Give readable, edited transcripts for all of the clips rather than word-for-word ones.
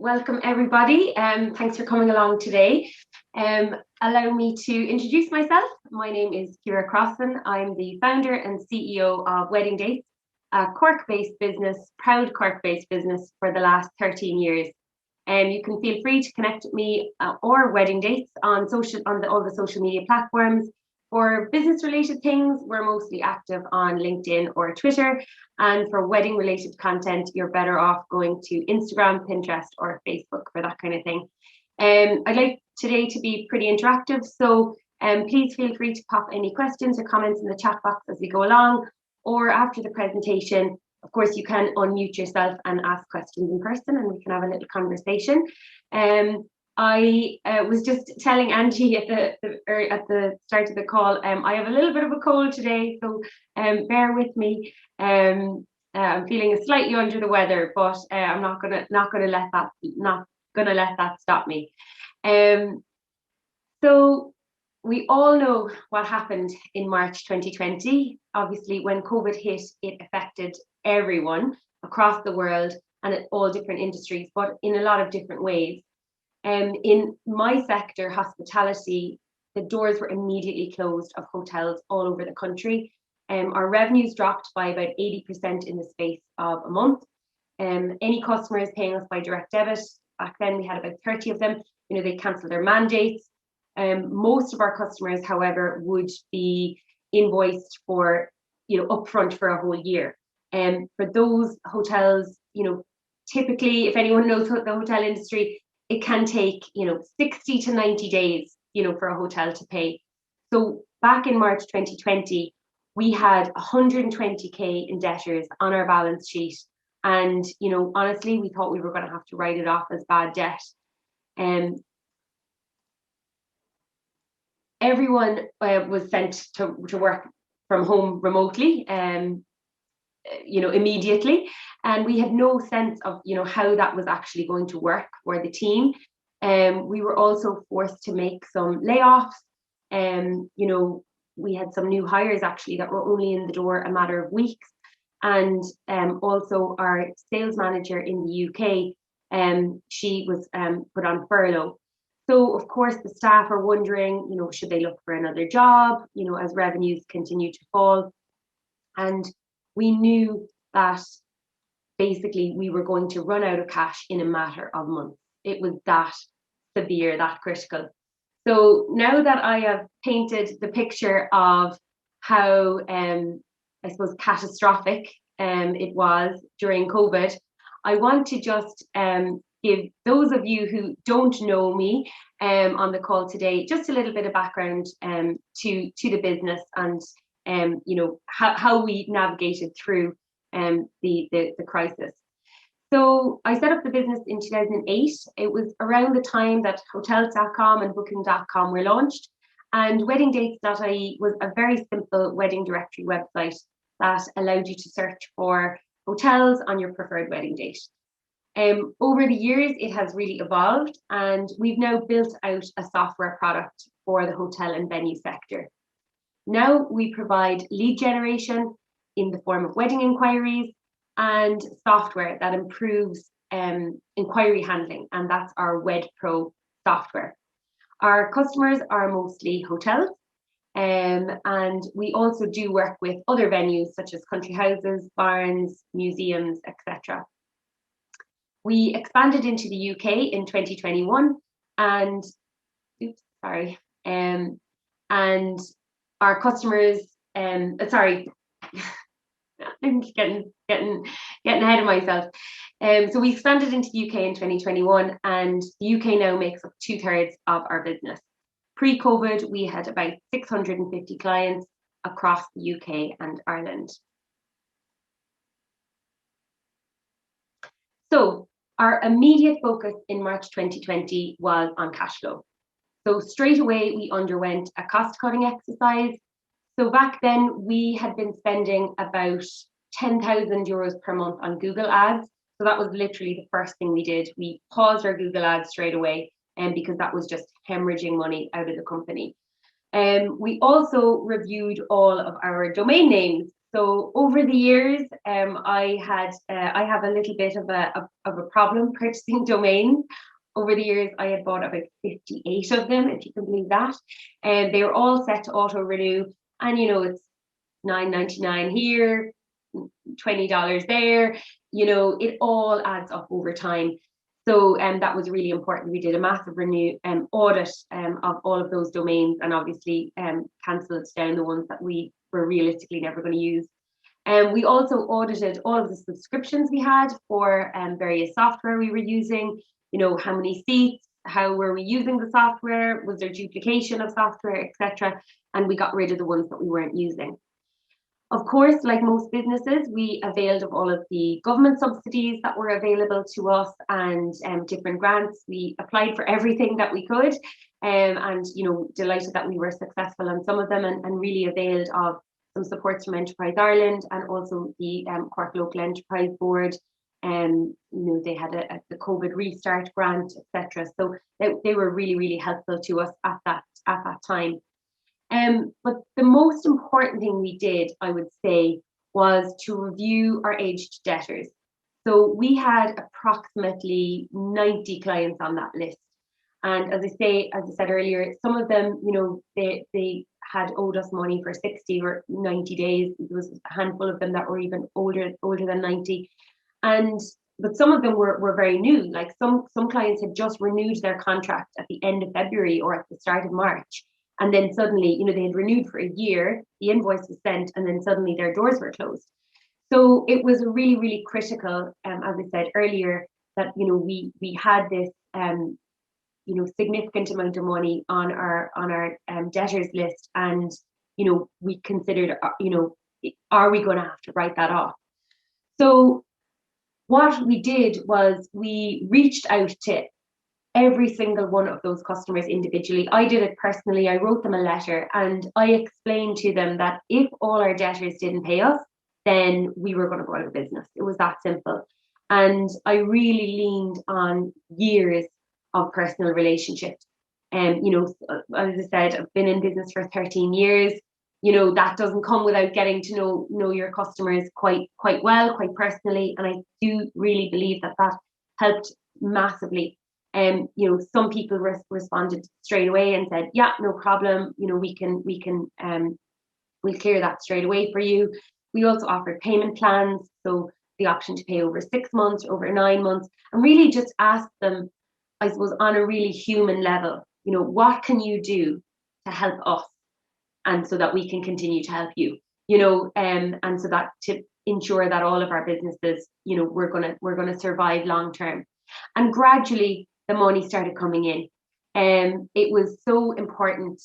Welcome everybody. Thanks for coming along today. Allow me to introduce myself. My name is Ciara Crossan. I'm the founder and CEO of WeddingDates, a Cork-based business, proud Cork-based business for the last 13 years. You can feel free to connect with me or WeddingDates on all the social media platforms. For business-related things, we're mostly active on LinkedIn or Twitter. And for wedding-related content, you're better off going to Instagram, Pinterest, or Facebook for that kind of thing. I'd like today to be pretty interactive, so please feel free to pop any questions or comments in the chat box as we go along, or after the presentation. Of course, you can unmute yourself and ask questions in person, and we can have a little conversation. I was just telling Angie at the start of the call, I have a little bit of a cold today, so bear with me. I'm feeling slightly under the weather, but I'm not gonna let that stop me. So we all know what happened in March 2020. Obviously, when COVID hit, it affected everyone across the world and at all different industries, but in a lot of different ways. In my sector, hospitality, the doors were immediately closed of hotels all over the country. Our revenues dropped by about 80% in the space of a month. Any customers paying us by direct debit, back then we had about 30 of them, they cancelled their mandates. Most of our customers, however, would be invoiced for, upfront for a whole year. For those hotels, typically, if anyone knows the hotel industry, it can take, 60 to 90 days, for a hotel to pay. So back in March 2020, we had 120k in debtors on our balance sheet. And, honestly, we thought we were going to have to write it off as bad debt. Everyone was sent to work from home remotely, immediately. And we had no sense of, how that was actually going to work for the team. We were also forced to make some layoffs. We had some new hires actually that were only in the door a matter of weeks. And also our sales manager in the UK, she was put on furlough. So of course the staff are wondering, should they look for another job, as revenues continue to fall. And we knew that basically we were going to run out of cash in a matter of months. It was that severe, that critical. So now that I have painted the picture of how, I suppose, catastrophic it was during COVID, I want to just give those of you who don't know me on the call today just a little bit of background to the business and how we navigated through the crisis. So I set up the business in 2008. It was around the time that hotels.com and booking.com were launched, and weddingdates.ie was a very simple wedding directory website that allowed you to search for hotels on your preferred wedding date. Over the years, it has really evolved, and we've now built out a software product for the hotel and venue sector. Now we provide lead generation in the form of wedding inquiries and software that improves inquiry handling, and that's our WedPro software. Our customers are mostly hotels, and we also do work with other venues such as country houses, barns, museums, etc. We expanded into the UK in 2021, and our customers, I'm getting ahead of myself. So we expanded into the UK in 2021, and the UK now makes up 2/3 of our business. Pre-COVID, we had about 650 clients across the UK and Ireland. So our immediate focus in March 2020 was on cash flow. So straight away, we underwent a cost-cutting exercise. So back then, we had been spending about 10,000 euros per month on Google Ads. So that was literally the first thing we did. We paused our Google Ads straight away, because that was just hemorrhaging money out of the company. We also reviewed all of our domain names. So over the years, I have a little bit of a problem purchasing domains. Over the years, I had bought about 58 of them, if you can believe that. And they were all set to auto renew, and it's $9.99 here, $20 there. It all adds up over time. So that was really important. We did a massive audit of all of those domains, and obviously cancelled down the ones that we were realistically never going to use. And we also audited all of the subscriptions we had for various software we were using. How many seats, how were we using the software, was there duplication of software, etc. And we got rid of the ones that we weren't using. Of course, like most businesses, we availed of all of the government subsidies that were available to us, and different grants. We applied for everything that we could, and delighted that we were successful on some of them, and really availed of some supports from Enterprise Ireland, and also the Cork Local Enterprise Board. They had the COVID restart grant, etc. So they were really, really helpful to us at that time. But the most important thing we did, I would say, was to review our aged debtors. So we had approximately 90 clients on that list. And as I said earlier, some of them, they had owed us money for 60 or 90 days. There was a handful of them that were even older than 90. But some of them were very new. Like some clients had just renewed their contract at the end of February or at the start of March. And then suddenly, they had renewed for a year, the invoice was sent, and then suddenly their doors were closed. So it was really, really critical, as I said earlier, that, we had this, significant amount of money on our debtors list. And, we considered, are we going to have to write that off? So what we did was we reached out to every single one of those customers individually. I did it personally. I wrote them a letter, and I explained to them that if all our debtors didn't pay us, then we were going to go out of business. It was that simple. And I really leaned on years of personal relationships. And, as I said, I've been in business for 13 years. That doesn't come without getting to know your customers quite well, quite personally. And I do really believe that helped massively. Some people responded straight away and said, yeah, no problem. We'll clear that straight away for you. We also offered payment plans. So the option to pay over 6 months, over 9 months, and really just ask them, I suppose, on a really human level, what can you do to help us? And so that we can continue to help you, and so that to ensure that all of our businesses, we're gonna survive long term. And gradually the money started coming in. It was so important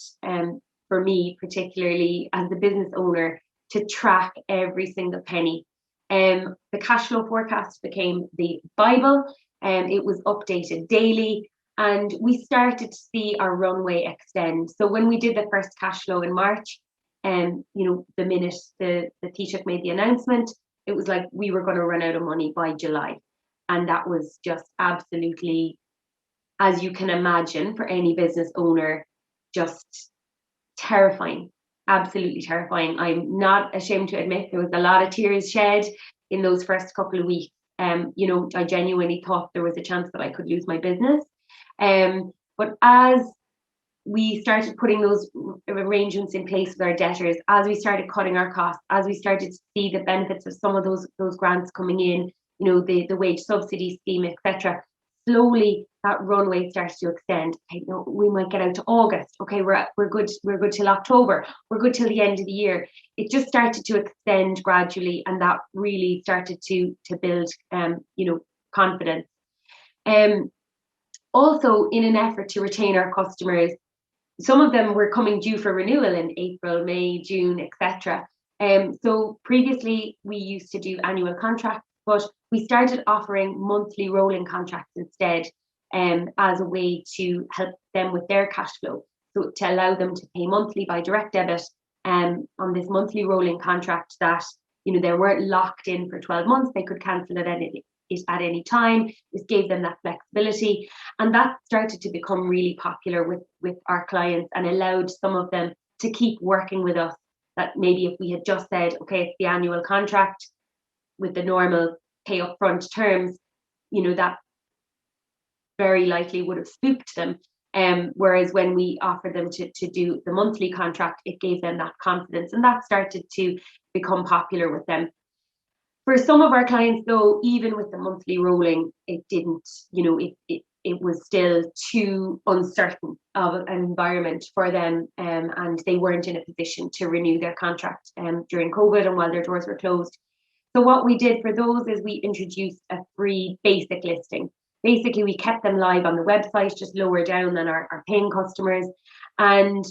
for me, particularly as the business owner, to track every single penny. The cash flow forecast became the Bible, and it was updated daily. And we started to see our runway extend. So when we did the first cash flow in March, the minute the Taoiseach made the announcement, it was like we were going to run out of money by July. And that was just absolutely, as you can imagine, for any business owner, just terrifying, absolutely terrifying. I'm not ashamed to admit there was a lot of tears shed in those first couple of weeks. I genuinely thought there was a chance that I could lose my business. But as we started putting those arrangements in place with our debtors, as we started cutting our costs, as we started to see the benefits of some of those grants coming in, the wage subsidy scheme, etc., slowly that runway starts to extend. Okay, we might get out to August. Okay, we're good till October. We're good till the end of the year. It just started to extend gradually, and that really started to build, confidence. Also, in an effort to retain our customers, some of them were coming due for renewal in April, May, June, etc. So previously we used to do annual contracts, but we started offering monthly rolling contracts instead, as a way to help them with their cash flow. So to allow them to pay monthly by direct debit, on this monthly rolling contract that, they weren't locked in for 12 months. They could cancel it at any time. This gave them that flexibility, and that started to become really popular with our clients, and allowed some of them to keep working with us that maybe if we had just said, okay, it's the annual contract with the normal pay upfront terms, that very likely would have spooked them. Whereas when we offered them to do the monthly contract, it gave them that confidence, and that started to become popular with them. For some of our clients, though, even with the monthly rolling, it didn't, it was still too uncertain of an environment for them, and they weren't in a position to renew their contract during COVID and while their doors were closed. So what we did for those is we introduced a free basic listing. Basically, we kept them live on the website, just lower down than our paying customers. And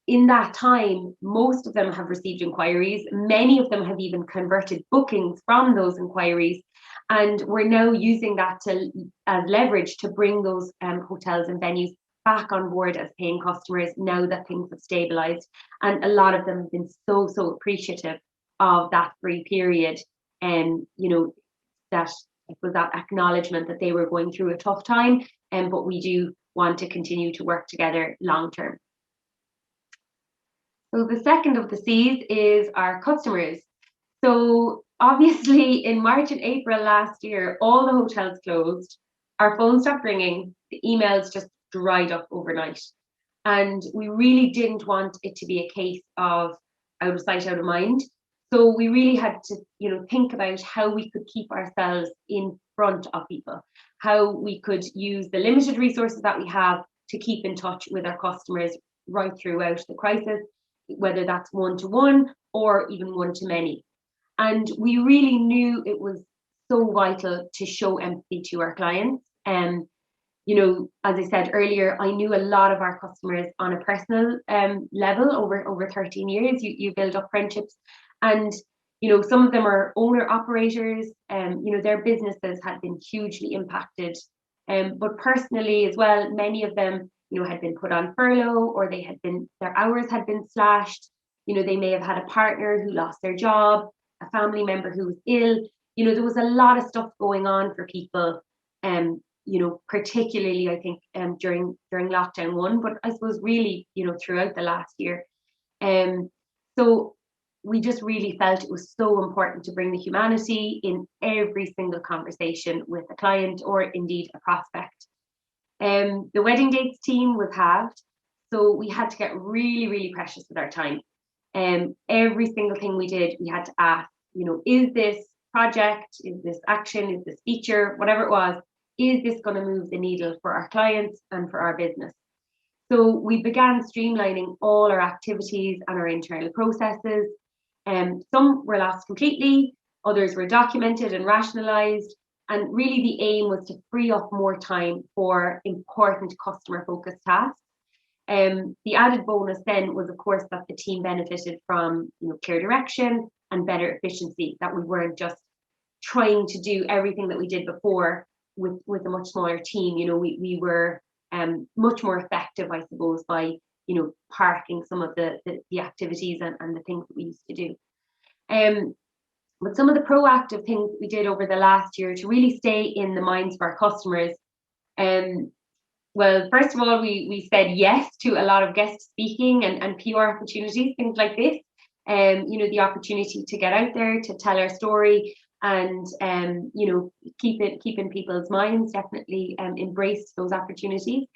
in that time, most of them have received inquiries. Many of them have even converted bookings from those inquiries. And we're now using that as leverage to bring those hotels and venues back on board as paying customers now that things have stabilized. And a lot of them have been so appreciative of that free period, and that it was that acknowledgement that they were going through a tough time, but we do want to continue to work together long term. So the second of the C's is our customers. So obviously in March and April last year, all the hotels closed, our phones stopped ringing, the emails just dried up overnight. And we really didn't want it to be a case of out of sight, out of mind. So we really had to, think about how we could keep ourselves in front of people, how we could use the limited resources that we have to keep in touch with our customers right throughout the crisis, whether that's one-to-one or even one-to-many. And we really knew it was so vital to show empathy to our clients. As I said earlier, I knew a lot of our customers on a personal level over 13 years. You build up friendships. And, some of them are owner operators, their businesses had been hugely impacted. But personally as well, many of them, had been put on furlough, or their hours had been slashed. They may have had a partner who lost their job, a family member who was ill. There was a lot of stuff going on for people, particularly I think during lockdown 1, but I suppose really, throughout the last year. So we just really felt it was so important to bring the humanity in every single conversation with a client or indeed a prospect. The WeddingDates team was halved, so we had to get really, really precious with our time. Every single thing we did, we had to ask, is this project, is this action, is this feature, whatever it was, is this going to move the needle for our clients and for our business? So we began streamlining all our activities and our internal processes. Some were lost completely, others were documented and rationalized. And really the aim was to free up more time for important customer focused tasks. The added bonus then was, of course, that the team benefited from clear direction and better efficiency, that we weren't just trying to do everything that we did before with a much smaller team. We were much more effective, I suppose, by parking some of the activities and the things that we used to do. But some of the proactive things we did over the last year to really stay in the minds of our customers, well, first of all, we said yes to a lot of guest speaking and PR opportunities, things like this. The opportunity to get out there, to tell our story, and keep in people's minds. Definitely embraced those opportunities.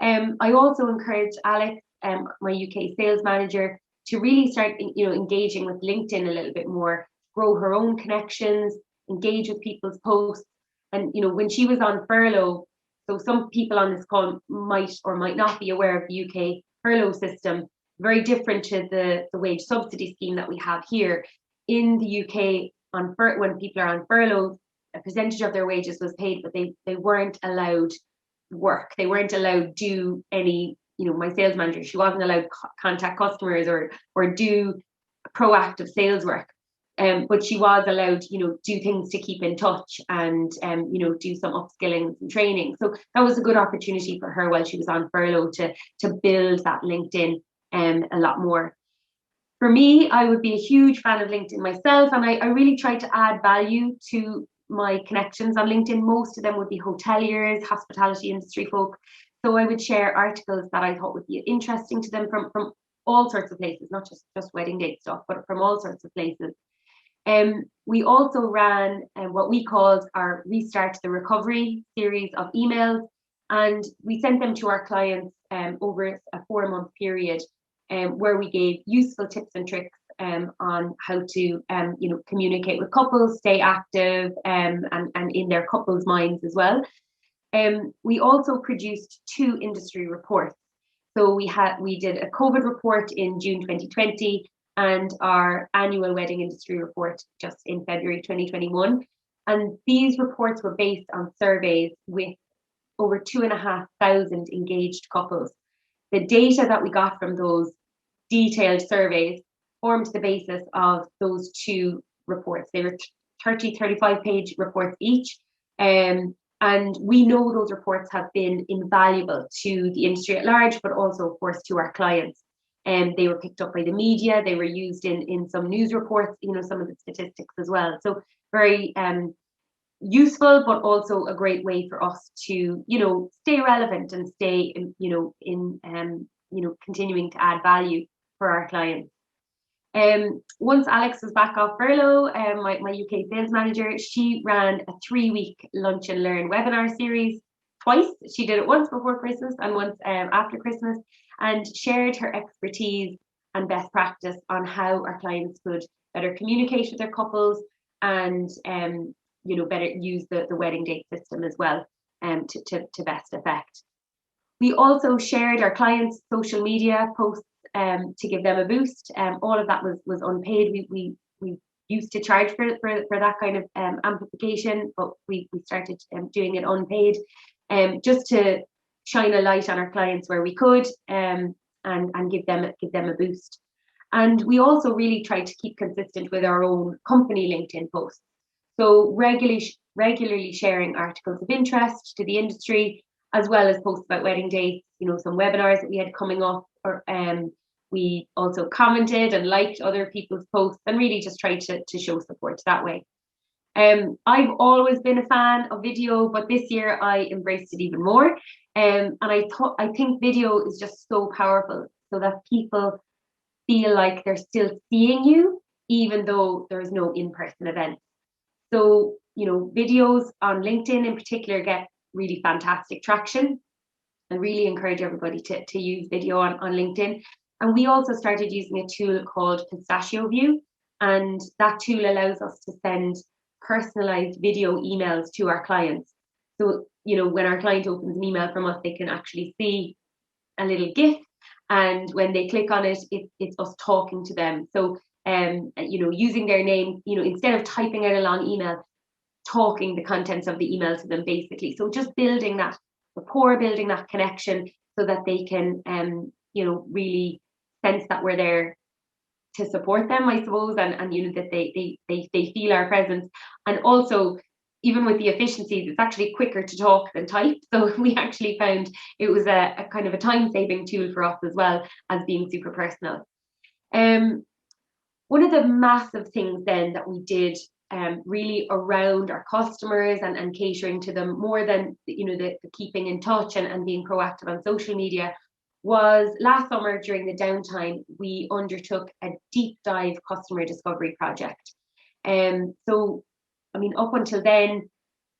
I also encouraged Alex, my UK sales manager, to really start engaging with LinkedIn a little bit more, grow her own connections, engage with people's posts. And when she was on furlough, so some people on this call might or might not be aware of the UK furlough system, very different to the wage subsidy scheme that we have here. In the UK, when people are on furlough, a percentage of their wages was paid, but they weren't allowed work. They weren't allowed do any, my sales manager, she wasn't allowed contact customers or do proactive sales work. But she was allowed, do things to keep in touch and, do some upskilling and training. So that was a good opportunity for her while she was on furlough to build that LinkedIn a lot more. For me, I would be a huge fan of LinkedIn myself, and I really try to add value to my connections on LinkedIn. Most of them would be hoteliers, hospitality industry folk. So I would share articles that I thought would be interesting to them from all sorts of places, not just wedding date stuff, but from all sorts of places. We also ran what we called our Restart the Recovery series of emails, and we sent them to our clients over a 4-month period, where we gave useful tips and tricks on how to communicate with couples, stay active, and in their couples' minds as well. We also produced 2 industry reports. So we did a COVID report in June 2020 and our annual wedding industry report just in February 2021. And these reports were based on surveys with over 2,500 engaged couples. The data that we got from those detailed surveys formed the basis of those 2 reports. They were 35-page reports each. And we know those reports have been invaluable to the industry at large, but also, of course, to our clients. They were picked up by the media. They were used in some news reports, some of the statistics as well. So very useful, but also a great way for us to, stay relevant and stay, continuing to add value for our clients. Once Alex was back off furlough, my UK sales manager, she ran a 3-week lunch and learn webinar series twice. She did it once before Christmas and once after Christmas, and shared her expertise and best practice on how our clients could better communicate with their couples and better use the wedding date system as well to best effect. We also shared our clients' social media posts to give them a boost. All of that was unpaid. We used to charge for that kind of amplification, but we started doing it unpaid, just to shine a light on our clients where we could, and give them a boost. And we also really tried to keep consistent with our own company LinkedIn posts. So regularly sharing articles of interest to the industry, as well as posts about wedding dates, some webinars that we had coming up, or we also commented and liked other people's posts and really just tried to show support that way. I've always been a fan of video, but this year I embraced it even more. And I think video is just so powerful, so that people feel like they're still seeing you, even though there's no in-person event. So, videos on LinkedIn in particular get really fantastic traction. I really encourage everybody to use video on LinkedIn. And we also started using a tool called Pistachio View. And that tool allows us to send personalized video emails to our clients. So, when our client opens an email from us, they can actually see a little GIF. And when they click on it, it's us talking to them. So, using their name, instead of typing out a long email, talking the contents of the email to them, basically. So just building that rapport, building that connection, so that they can, really sense that we're there to support them, I suppose, and that they feel our presence. And also, even with the efficiencies, it's actually quicker to talk than type. So we actually found it was a kind of a time-saving tool for us as well as being super personal. One of the massive things then that we did really around our customers and catering to them more than the keeping in touch and being proactive on social media was last summer during the downtime, we undertook a deep dive customer discovery project. So, up until then,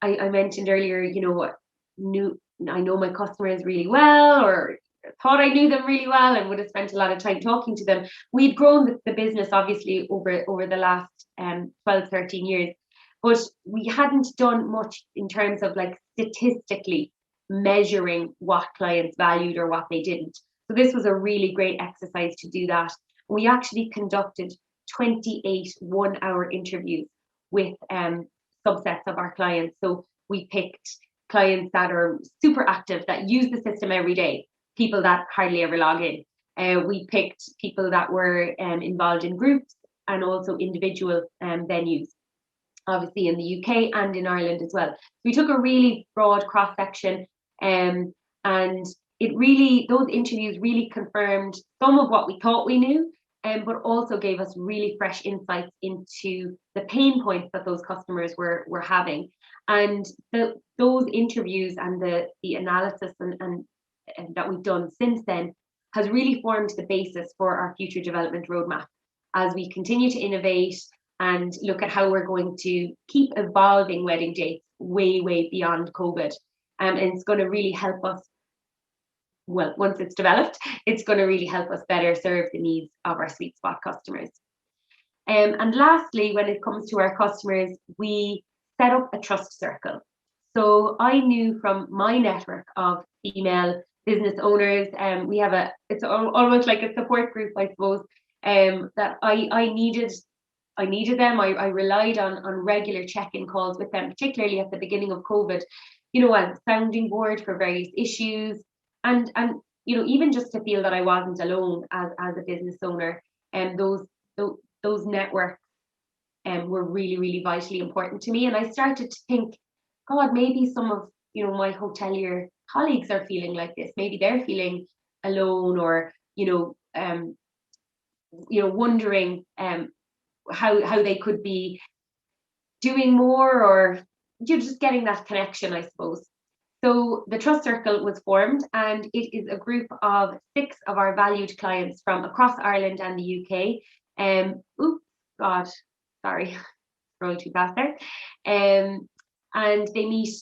I mentioned earlier, I know my customers really well, or thought I knew them really well and would have spent a lot of time talking to them. We'd grown the business obviously over the last 12, 13 years, but we hadn't done much in terms of statistically measuring what clients valued or what they didn't. So this was a really great exercise to do that. We actually conducted 28 one-hour interviews with subsets of our clients. So we picked clients that are super active, that use the system every day, people that hardly ever log in. We picked people that were involved in groups and also individual venues, obviously in the UK and in Ireland as well. We took a really broad cross-section, and those interviews really confirmed some of what we thought we knew, but also gave us really fresh insights into the pain points that those customers were having. And those interviews and the analysis and that we've done since then has really formed the basis for our future development roadmap as we continue to innovate and look at how we're going to keep evolving wedding dates way beyond COVID. And it's going to really help us, well, once it's developed, it's going to really help us better serve the needs of our sweet spot customers. And lastly, when it comes to our customers, we set up a trust circle. So I knew from my network of female business owners, we have it's almost like a support group, I suppose, that I needed them. I relied on regular check-in calls with them, particularly at the beginning of COVID, as a sounding board for various issues, and even just to feel that I wasn't alone as a business owner. And those networks were really vitally important to me. And I started to think, God, maybe some of my hotelier colleagues are feeling like this. Maybe they're feeling alone, or wondering how they could be doing more, or just getting that connection, I suppose. So the Trust Circle was formed, and it is a group of 6 of our valued clients from across Ireland and the UK. Scrolled too fast there. And they meet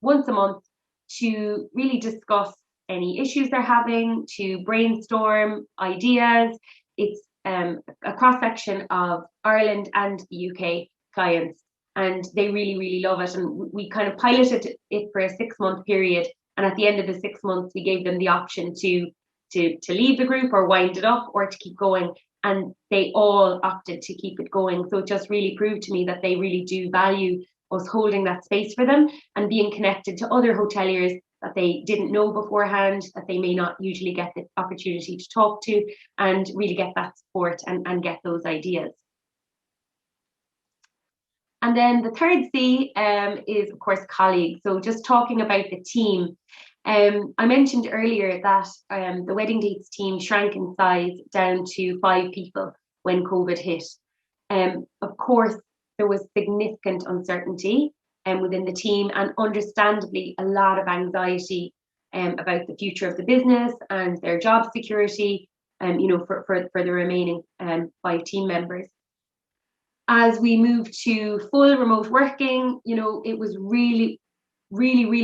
once a month to really discuss any issues they're having, to brainstorm ideas. It's a cross-section of Ireland and the UK clients, and they really love it. And we kind of piloted it for a 6-month period, and at the end of the 6 months we gave them the option to leave the group or wind it up or to keep going, and they all opted to keep it going. So it just really proved to me that they really do value us holding that space for them and being connected to other hoteliers that they didn't know beforehand, that they may not usually get the opportunity to talk to, and really get that support and get those ideas. And then the third C is, of course, colleagues. So just talking about the team. I mentioned earlier that the Wedding Dates team shrank in size down to 5 people when COVID hit. Of course, there was significant uncertainty within the team, and understandably a lot of anxiety about the future of the business and their job security, for the remaining 5 team members. As we moved to full remote working, it was really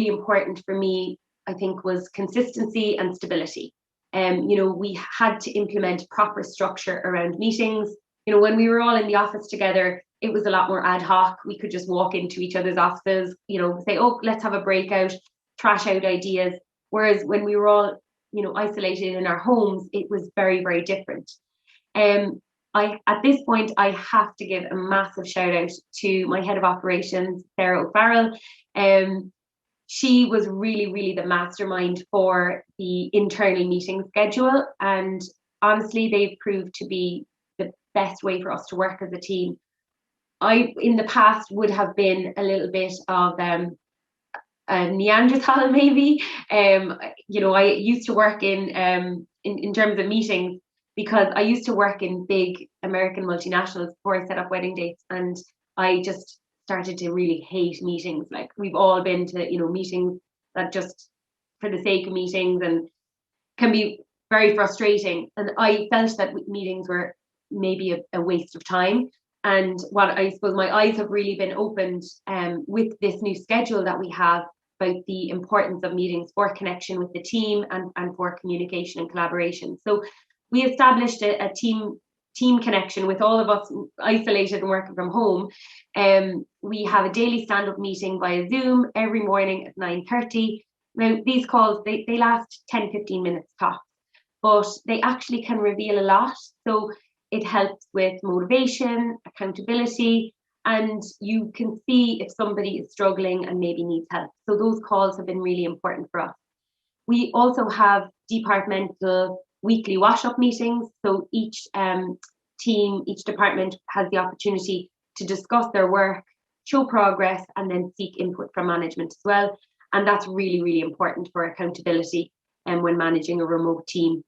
important for me, I think, was consistency and stability. We had to implement proper structure around meetings. When we were all in the office together, it was a lot more ad hoc. We could just walk into each other's offices, say, oh, let's have a breakout, trash out ideas. Whereas when we were all, isolated in our homes, it was very different. At this point, I have to give a massive shout out to my head of operations, Sarah O'Farrell. She was really the mastermind for the internal meeting schedule. And honestly, they've proved to be the best way for us to work as a team. I, in the past, would have been a little bit of a Neanderthal, maybe. I used to work in terms of meetings, because I used to work in big American multinationals before I set up Wedding Dates, and I just started to really hate meetings. Like, we've all been to, meetings that just for the sake of meetings and can be very frustrating. And I felt that meetings were maybe a waste of time. And what I suppose my eyes have really been opened with this new schedule that we have about the importance of meetings for connection with the team and for communication and collaboration. So we established a team connection with all of us isolated and working from home. We have a daily stand-up meeting via Zoom every morning at 9:30. Now, these calls, they last 10-15 minutes tops, but they actually can reveal a lot. So it helps with motivation, accountability, and you can see if somebody is struggling and maybe needs help. So those calls have been really important for us. We also have departmental weekly wash-up meetings. So each team, each department has the opportunity to discuss their work, show progress, and then seek input from management as well. And that's really important for accountability when managing a remote team.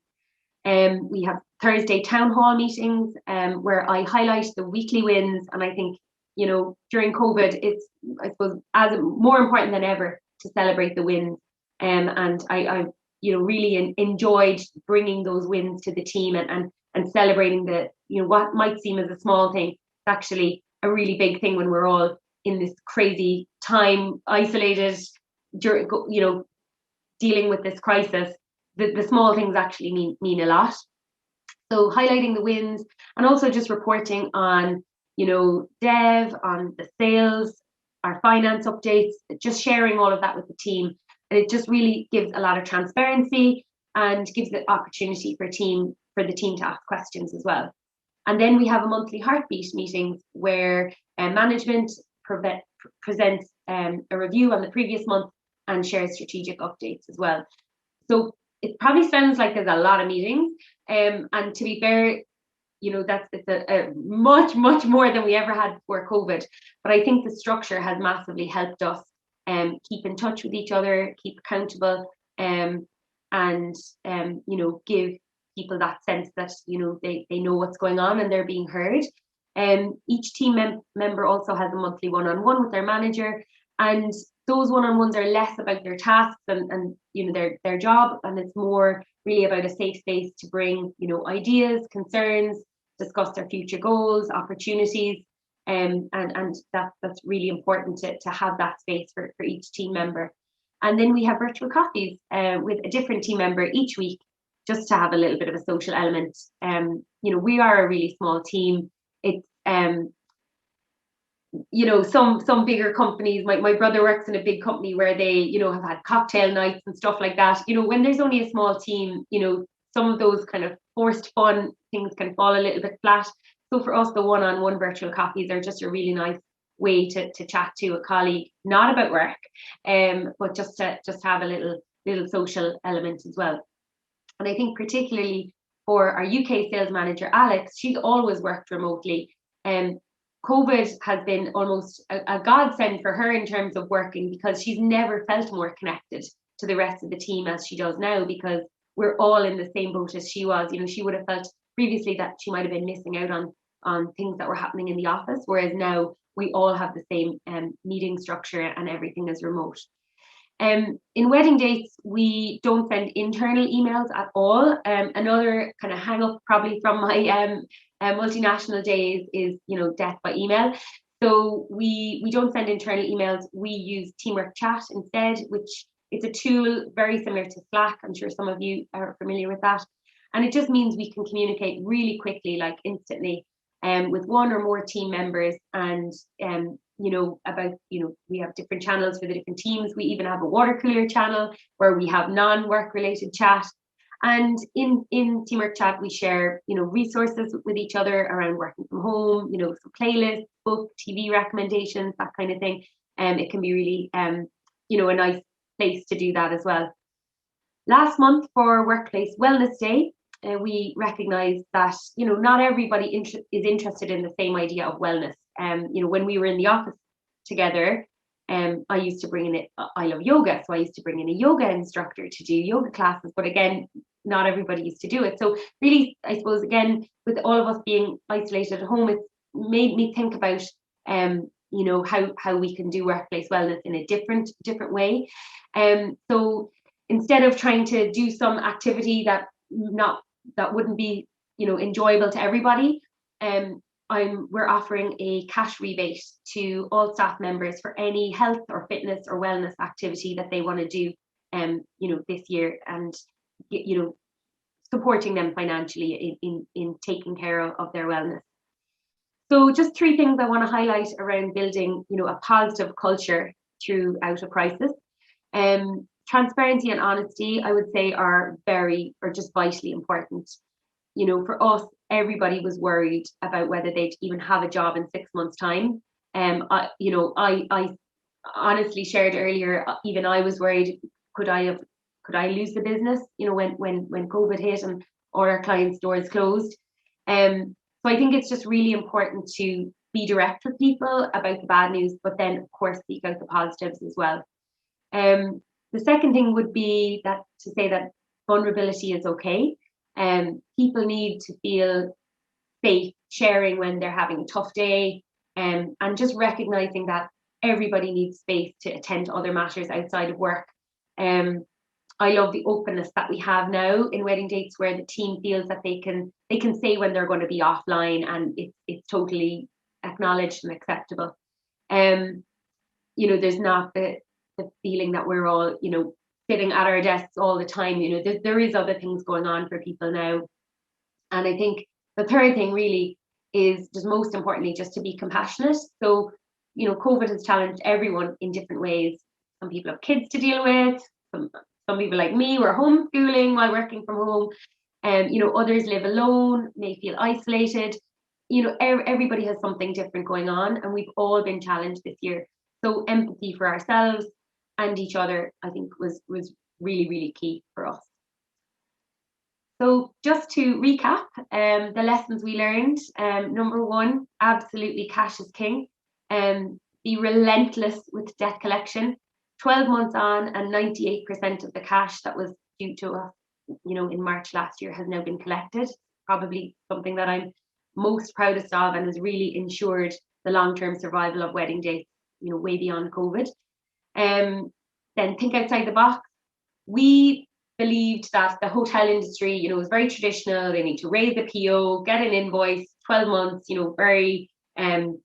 We have Thursday town hall meetings where I highlight the weekly wins. And I think, during COVID, it's, I suppose, as more important than ever to celebrate the wins. And I really enjoyed bringing those wins to the team and celebrating the, what might seem as a small thing. It's actually a really big thing when we're all in this crazy time, isolated, dealing with this crisis. The small things actually mean a lot. So highlighting the wins and also just reporting on, dev, on the sales, our finance updates, just sharing all of that with the team. And it just really gives a lot of transparency and gives the opportunity for the team to ask questions as well. And then we have a monthly heartbeat meetings where management presents a review on the previous month and shares strategic updates as well. So it probably sounds like there's a lot of meetings, and to be fair, it's a much more than we ever had before COVID. But I think the structure has massively helped us keep in touch with each other, keep accountable, and give people that sense that they know what's going on and they're being heard. Each team member also has a monthly one-on-one with their manager, and those one-on-ones are less about their tasks and their job, and it's more really about a safe space to bring ideas, concerns, discuss their future goals, opportunities, and that's really important to have that space for each team member. And then we have virtual coffees with a different team member each week, just to have a little bit of a social element. We are a really small team. It's some bigger companies. My brother works in a big company where they have had cocktail nights and stuff like that. When there's only a small team, some of those kind of forced fun things can fall a little bit flat. So for us, the one-on-one virtual coffees are just a really nice way to chat to a colleague, not about work, but just to have a little social element as well. And I think particularly for our UK sales manager, Alex, she's always worked remotely. COVID has been almost a godsend for her in terms of working, because she's never felt more connected to the rest of the team as she does now, because we're all in the same boat as she was. She would have felt previously that she might have been missing out on things that were happening in the office, whereas now we all have the same meeting structure and everything is remote. In WeddingDates, we don't send internal emails at all. Another kind of hang up probably from my multinational days is, death by email. So we don't send internal emails. We use Teamwork Chat instead, which is a tool very similar to Slack. I'm sure some of you are familiar with that. And it just means we can communicate really quickly, like instantly, with one or more team members, and we have different channels for the different teams. We even have a water cooler channel where we have non-work related chat. And in Teamwork Chat, we share, resources with each other around working from home, some playlists, book, TV recommendations, that kind of thing. It can be really, a nice place to do that as well. Last month for Workplace Wellness Day, we recognise that, not everybody is interested in the same idea of wellness. When we were in the office together, I used to bring in I love yoga, so I used to bring in a yoga instructor to do yoga classes. But again, not everybody used to do it. So really, I suppose, again, with all of us being isolated at home, it's made me think about, how we can do workplace wellness in a different way. So instead of trying to do some activity that wouldn't be, enjoyable to everybody, we're offering a cash rebate to all staff members for any health or fitness or wellness activity that they want to do, this year, and supporting them financially in taking care of their wellness. So just 3 things I want to highlight around building, a positive culture throughout a crisis. Transparency and honesty, I would say, are just vitally important. For us, everybody was worried about whether they'd even have a job in 6 months' time. I honestly shared earlier, even I was worried, could I lose the business, when COVID hit and all our clients' doors closed. So I think it's just really important to be direct with people about the bad news, but then of course speak out the positives as well. The second thing would be to say that vulnerability is okay. People need to feel safe sharing when they're having a tough day, and just recognizing that everybody needs space to attend to other matters outside of work. I love the openness that we have now in Wedding Dates, where the team feels that they can say when they're going to be offline, and it's totally acknowledged and acceptable. There's not the feeling that we're all, sitting at our desks all the time. There is other things going on for people now. And I think the third thing really is just most importantly, just to be compassionate. So, COVID has challenged everyone in different ways. Some people have kids to deal with. Some people like me were homeschooling while working from home. Others live alone, may feel isolated. Everybody has something different going on, and we've all been challenged this year. So empathy for ourselves and each other, I think, was really, really key for us. So just to recap, the lessons we learned, number one, absolutely cash is king. Be relentless with debt collection. 12 months on, and 98% of the cash that was due to us, in March last year has now been collected. Probably something that I'm most proudest of, and has really ensured the long-term survival of Wedding Dates, way beyond COVID. Then think outside the box. We believed that the hotel industry, was very traditional. They need to raise a PO, get an invoice, 12 months, very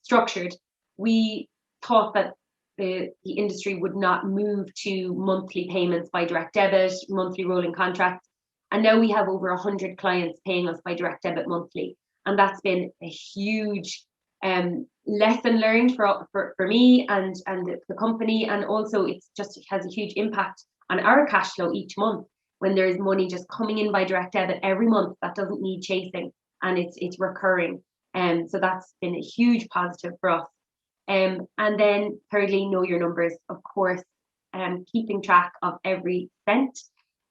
structured. We thought that the industry would not move to monthly payments by direct debit, monthly rolling contracts. And now we have over 100 clients paying us by direct debit monthly. And that's been a huge lesson learned for me and the company. And also it has a huge impact on our cash flow each month, when there's money just coming in by direct debit every month that doesn't need chasing, and it's recurring. So that's been a huge positive for us. And then thirdly, know your numbers, of course, keeping track of every cent,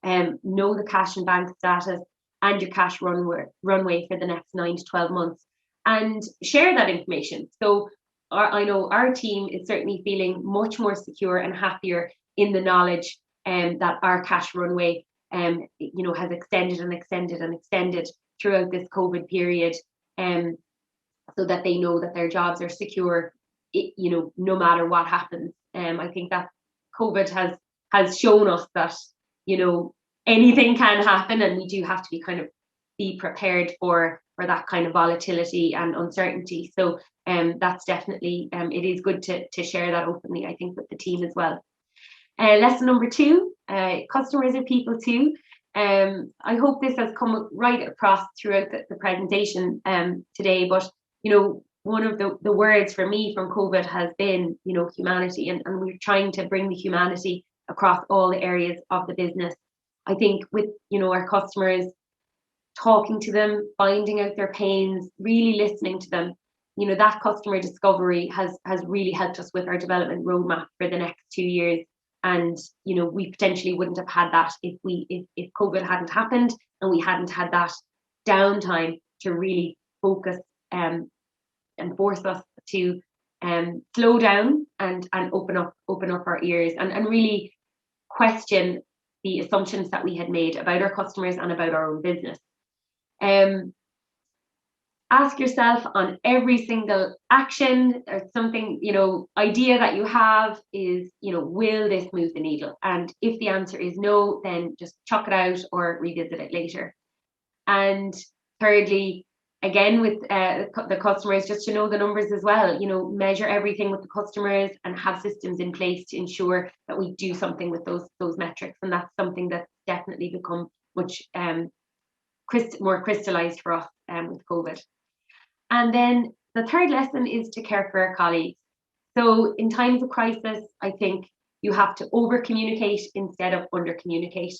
know the cash and bank status and your cash runway for the next 9 to 12 months, and share that information. So I know our team is certainly feeling much more secure and happier in the knowledge that our cash runway has extended and extended and extended throughout this COVID period, so that they know that their jobs are secure, no matter what happens. I think that COVID has shown us that, anything can happen, and we do have to be prepared for that kind of volatility and uncertainty. So that's definitely, it is good to share that openly, I think, with the team as well. Lesson number 2, customers are people too. I hope this has come right across throughout the presentation today, but one of the words for me from COVID has been, humanity, and we're trying to bring the humanity across all the areas of the business. I think with, our customers, talking to them, finding out their pains, really listening to them, that customer discovery has really helped us with our development roadmap for the next 2 years. And, we potentially wouldn't have had that if COVID hadn't happened, and we hadn't had that downtime to really focus and force us to slow down and open up our ears and really question the assumptions that we had made about our customers and about our own business. Ask yourself on every single action or something, idea that you have is, will this move the needle? And if the answer is no, then just chuck it out or revisit it later. And thirdly, again, with the customers, just to know the numbers as well, measure everything with the customers and have systems in place to ensure that we do something with those metrics. And that's something that's definitely become much more crystallized for us with COVID. And then the third lesson is to care for our colleagues. So in times of crisis, I think you have to over communicate instead of under communicate.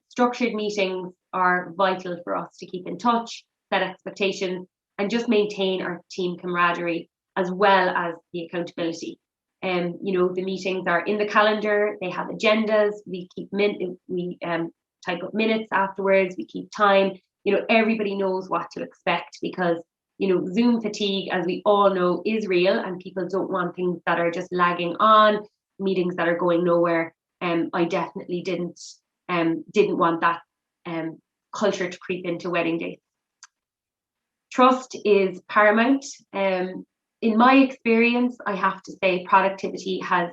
Structured meetings are vital for us to keep in touch, set expectations, and just maintain our team camaraderie, as well as the accountability. The meetings are in the calendar, they have agendas, we keep type up minutes afterwards, we keep time. Everybody knows what to expect, because Zoom fatigue, as we all know, is real, and people don't want things that are just lagging on, meetings that are going nowhere. I definitely didn't want that culture to creep into Wedding Dates. Trust is paramount. In my experience, I have to say productivity has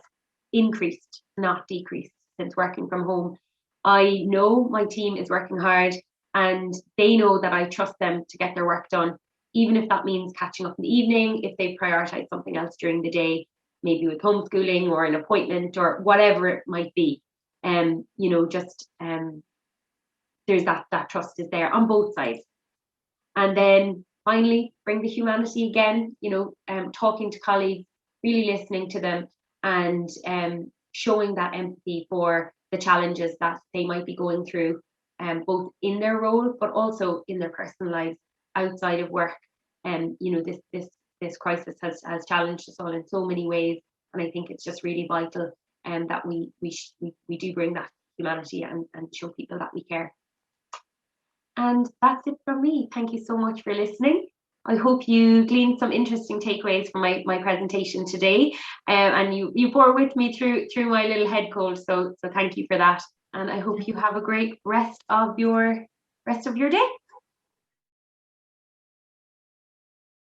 increased, not decreased, since working from home. I know my team is working hard, and they know that I trust them to get their work done, even if that means catching up in the evening, if they prioritize something else during the day, maybe with homeschooling or an appointment or whatever it might be. There's that trust is there on both sides. And then finally, bring the humanity again, talking to colleagues, really listening to them, and showing that empathy for the challenges that they might be going through, both in their role, but also in their personal lives outside of work. And this crisis has challenged us all in so many ways, and I think it's just really vital that we do bring that humanity and show people that we care. And that's it from me. Thank you so much for listening. I hope you gleaned some interesting takeaways from my presentation today, and you bore with me through my little head cold. So thank you for that. And I hope you have a great rest of your day.